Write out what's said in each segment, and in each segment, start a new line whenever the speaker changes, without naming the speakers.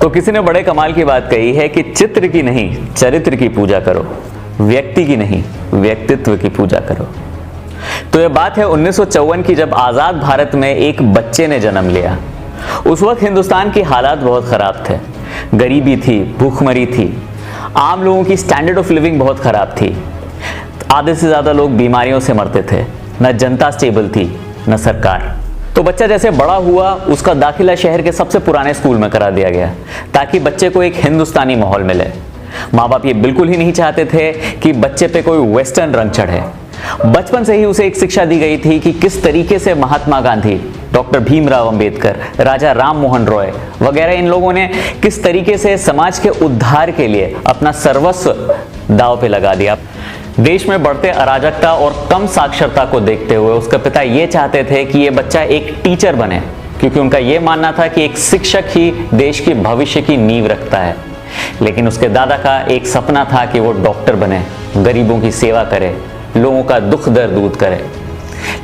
तो किसी ने बड़े कमाल की बात कही है कि चित्र की नहीं चरित्र की पूजा करो, व्यक्ति की नहीं व्यक्तित्व की पूजा करो। तो यह बात है 1954 की, जब आजाद भारत में एक बच्चे ने जन्म लिया। उस वक्त हिंदुस्तान की हालात बहुत खराब थे, गरीबी थी, भूखमरी थी, आम लोगों की स्टैंडर्ड ऑफ लिविंग बहुत खराब थी। आधे से ज्यादा लोग बीमारियों से मरते थे, न जनता स्टेबल थी न सरकार। तो बच्चा जैसे बड़ा हुआ, उसका दाखिला शहर के सबसे पुराने स्कूल में करा दिया गया ताकि बच्चे को एक हिंदुस्तानी माहौल मिले। माँ बाप ये बिल्कुल ही नहीं चाहते थे कि बच्चे पे कोई वेस्टर्न रंग चढ़े। बचपन से ही उसे एक शिक्षा दी गई थी कि किस तरीके से महात्मा गांधी, डॉक्टर भीमराव अंबेडकर, राजा राम मोहन रॉय वगैरह इन लोगों ने किस तरीके से समाज के उद्धार के लिए अपना सर्वस्व दांव पे लगा दिया। देश में बढ़ते अराजकता और कम साक्षरता को देखते हुए उसके पिता ये चाहते थे कि ये बच्चा एक टीचर बने, क्योंकि उनका ये मानना था कि एक शिक्षक ही देश के भविष्य की नींव रखता है। लेकिन उसके दादा का एक सपना था कि वो डॉक्टर बने, गरीबों की सेवा करे, लोगों का दुख दर्द दूर करे।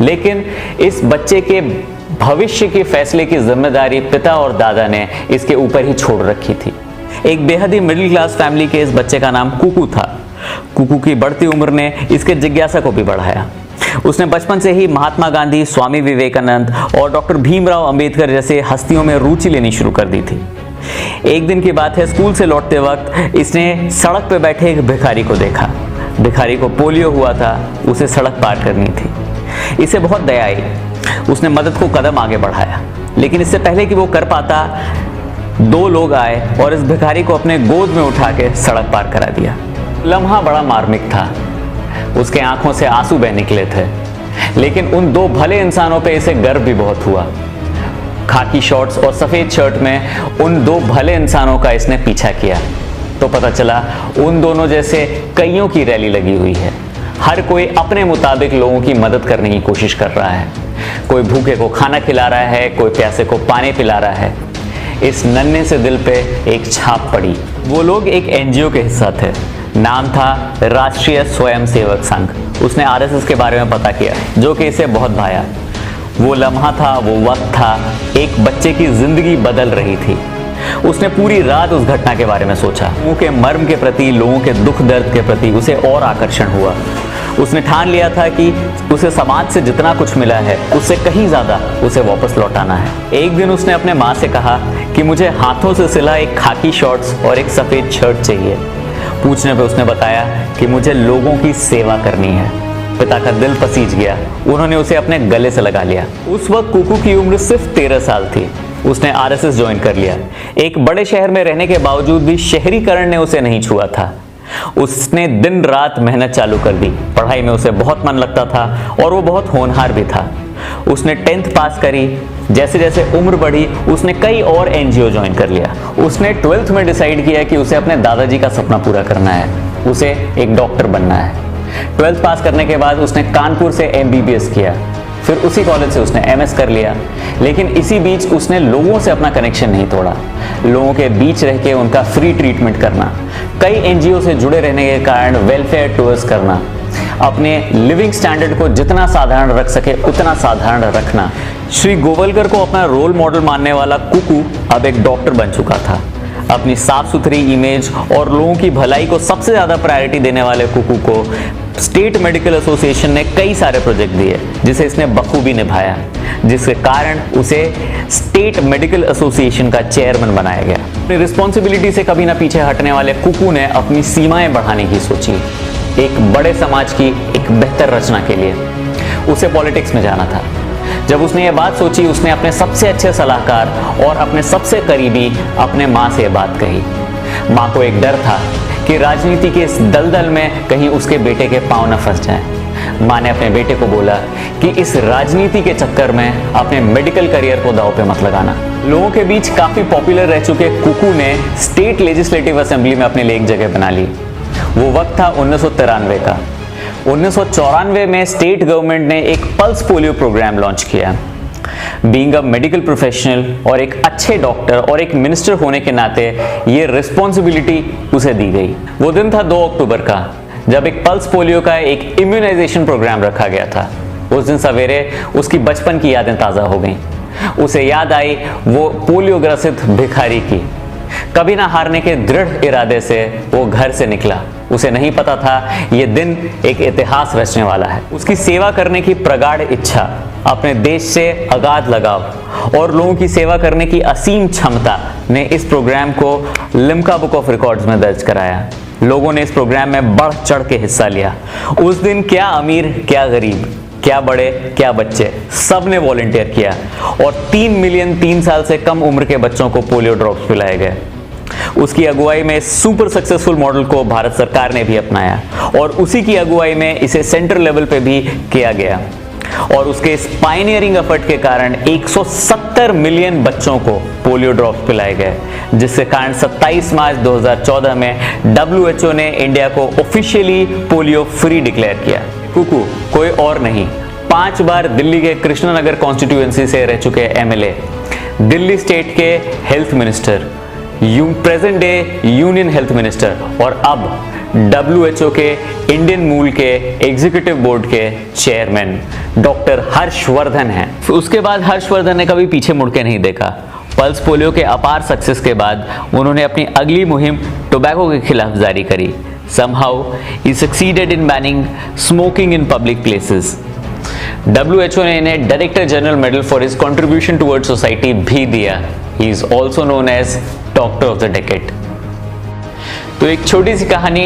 लेकिन इस बच्चे के भविष्य के फैसले की जिम्मेदारी पिता और दादा ने इसके ऊपर ही छोड़ रखी थी। एक बेहद ही मिडिल क्लास फैमिली के इस बच्चे का नाम कुकू था। कुकू की बढ़ती उम्र ने इसके जिज्ञासा को भी बढ़ाया। उसने बचपन से ही महात्मा गांधी, स्वामी विवेकानंद और डॉक्टर भीमराव अंबेडकर जैसे हस्तियों में रुचि लेनी शुरू कर दी थी। एक दिन की बात है, स्कूल से लौटते वक्त इसने सड़क पर बैठे एक भिखारी को देखा। भिखारी को पोलियो हुआ था, उसे सड़क पार करनी थी। इसे बहुत दया आई, उसने मदद को कदम आगे बढ़ाया। लेकिन इससे पहले कि वो कर पाता, दो लोग आए और इस भिखारी को अपने गोद में उठा के सड़क पार करा दिया। लम्हा बड़ा मार्मिक था, उसके आंखों से आंसू बह निकले थे। लेकिन उन दो भले इंसानों पे इसे गर्व भी बहुत हुआ। खाकी शॉर्ट्स और सफेद शर्ट में उन दो भले इंसानों का इसने पीछा किया तो पता चला उन दोनों जैसे कईयों की रैली लगी हुई है। हर कोई अपने मुताबिक लोगों की मदद करने की कोशिश कर रहा है। कोई भूखे को खाना खिला रहा है, कोई प्यासे को पानी पिला रहा है। इस नन्हे से दिल पे एक छाप पड़ी। वो लोग एक एनजीओ के हिस्सा थे, नाम था राष्ट्रीय स्वयंसेवक संघ। उसने आरएसएस के बारे में पता किया, जो कि इसे बहुत भाया। वो लम्हा था, वो वक्त था, एक बच्चे की जिंदगी बदल रही थी। उसने पूरी रात उस घटना के बारे में सोचा। लोगों के मर्म के प्रति, लोगों के दुख दर्द के प्रति उसे और आकर्षण हुआ। उसने ठान लिया था कि उसे समाज से जितना कुछ मिला है उससे कहीं ज्यादा उसे वापस लौटाना है। एक दिन उसने अपने माँ से कहा कि मुझे हाथों से सिला एक खाकी शॉर्ट्स और एक सफेद शर्ट चाहिए। पूछने पे उसने बताया कि मुझे लोगों की सेवा करनी है। पिता का दिल पसीज गया, उन्होंने उसे अपने गले से लगा लिया। उस वक्त कुकू की उम्र सिर्फ 13 साल थी। उसने आरएसएस ज्वाइन कर लिया। एक बड़े शहर में रहने के बावजूद भी शहरीकरण ने उसे नहीं छुआ था। उसने दिन रात मेहनत चालू कर दी। पढ़ाई में उसे बहुत मन लगता था और वो बहुत होनहार भी था। उसने 10th पास करी। जैसे जैसे उम्र बढ़ी उसने कई और एनजीओ ज्वाइन कर लिया। उसने 12th में डिसाइड किया कि उसे अपने दादाजी का सपना पूरा करना है, उसे एक डॉक्टर बनना है। 12th पास करने के बाद उसने कानपुर से एमबीबीएस किया, फिर उसी कॉलेज से उसने एमएस कर लिया। लेकिन इसी बीच उसने लोगों से अपना कनेक्शन नहीं तोड़ा। लोगों के बीच रह के उनका फ्री ट्रीटमेंट करना, कई एनजीओ से जुड़े रहने के कारण वेलफेयर टूर्स करना, अपने लिविंग स्टैंडर्ड को जितना साधारण रख सके उतना साधारण रखना। श्री गोवलकर को अपना रोल मॉडल मानने वाला कुकू अब एक डॉक्टर बन चुका था। अपनी साफ सुथरी इमेज और लोगों की भलाई को सबसे ज्यादा प्रायोरिटी देने वाले कुकू को स्टेट मेडिकल एसोसिएशन ने कई सारे प्रोजेक्ट दिए, जिसे इसने बखूबी निभाया, जिसके कारण उसे स्टेट मेडिकल एसोसिएशन का चेयरमैन बनाया गया। अपनी रिस्पॉन्सिबिलिटी से कभी ना पीछे हटने वाले कुकू ने अपनी सीमाएं बढ़ाने की सोची, एक बड़े समाज की एक बेहतर रचना के लिए। उसे पॉलिटिक्स में जाना था। जब उसने ये बात सोची, उसने अपने सबसे अच्छे सलाहकार और अपने सबसे करीबी अपने माँ से ये बात कही। माँ को एक डर था कि राजनीति के इस दलदल में कहीं उसके बेटे के पांव न फंस जाएं। माँ ने अपने बेटे को बोला कि इस राजनीति के चक्कर में अपने मेडिकल करियर को दांव पे मत लगाना। लोगों के बीच काफी पॉपुलर रह चुके कुकू ने स्टेट लेजिस्लेटिव असेंबली में अपने लिए एक जगह बना ली। वो वक्त था 1993 का। 1994 में स्टेट गवर्नमेंट ने एक पल्स पोलियो प्रोग्राम लॉन्च किया। बीइंग अ मेडिकल प्रोफेशनल और एक अच्छे डॉक्टर और एक मिनिस्टर होने के नाते ये रिस्पॉन्सिबिलिटी उसे दी गई। वो दिन था 2 अक्टूबर का, जब एक पल्स पोलियो का एक इम्यूनाइजेशन प्रोग्राम रखा गया था। उस दिन सवेरे उसकी बचपन की यादें ताज़ा हो गईं। उसे याद आई वो पोलियो ग्रसित भिखारी की, कभी ना हारने के दृढ़ इरादे से वो घर से निकला। उसे नहीं पता था ये दिन एक इतिहास रचने वाला है। उसकी सेवा करने की प्रगाढ़ इच्छा, अपने देश से अगाध लगाव और लोगों की सेवा करने की असीम क्षमता ने इस प्रोग्राम को लिम्का बुक ऑफ रिकॉर्ड्स में दर्ज कराया। लोगों ने इस प्रोग्राम में बढ़ चढ़ के हिस्सा लिया। उस दिन क्या अमीर, क्या गरीब, क्या बड़े, क्या बच्चे, सब ने वॉलंटियर किया और 3 मिलियन 3 साल से कम उम्र के बच्चों को पोलियो ड्रॉप्स पिलाए गए। उसकी अगुवाई में सुपर सक्सेसफुल मॉडल को भारत सरकार ने भी अपनाया और उसी की अगुवाई में इसे सेंटर लेवल पे भी किया गया और उसके इस पायनियरिंग एफर्ट के कारण 170 मिलियन बच्चों को पोलियो ड्रॉप्स पिलाए गए, जिसके कारण 27 मार्च 2014 में WHO ने इंडिया को ऑफिशियली पोलियो फ्री डिक्लेयर किया। कुकू कोई और नहीं, 5 बार दिल्ली के कृष्णनगर कॉन्स्टिट्यूएंसी से रह चुके MLA, दिल्ली स्टेट के health minister, present day union health minister और अब WHO के इंडियन मूल के एग्जीक्यूटिव बोर्ड के चेयरमैन डॉक्टर हर्षवर्धन हैं। उसके बाद हर्षवर्धन ने कभी पीछे मुड़ के नहीं देखा। पल्स पोलियो के अपार सक्सेस के बाद उन्होंने अपनी अगली मुहिम टोबैको के खिलाफ जारी करी। Somehow he succeeded in banning smoking in public places. WHO ने इन्हें director general medal for his contribution towards society भी दिया। He is also known as doctor of the decade. तो एक छोटी सी कहानी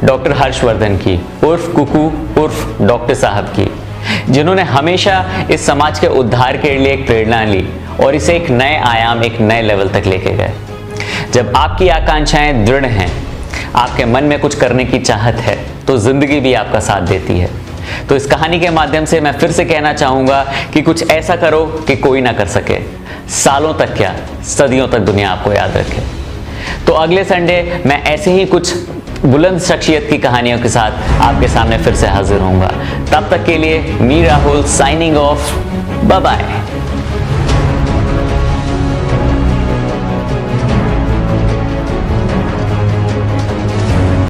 डॉक्टर हर्षवर्धन की उर्फ कुकू उर्फ डॉक्टर साहब की, जिन्होंने हमेशा इस समाज के उद्धार के लिए एक प्रेरणा ली और इसे एक नए आयाम, एक नए लेवल तक लेके गए। जब आपकी आकांक्षाएं दृढ़ हैं, आपके मन में कुछ करने की चाहत है, तो जिंदगी भी आपका साथ देती है। तो इस कहानी के माध्यम से मैं फिर से कहना चाहूंगा कि कुछ ऐसा करो कि कोई ना कर सके। सालों तक क्या, सदियों तक दुनिया आपको याद रखे। तो अगले संडे मैं ऐसे ही कुछ बुलंद शख्सियत की कहानियों के साथ आपके सामने फिर से हाजिर होऊंगा। तब तक के लिए me Rahul signing off, bye bye.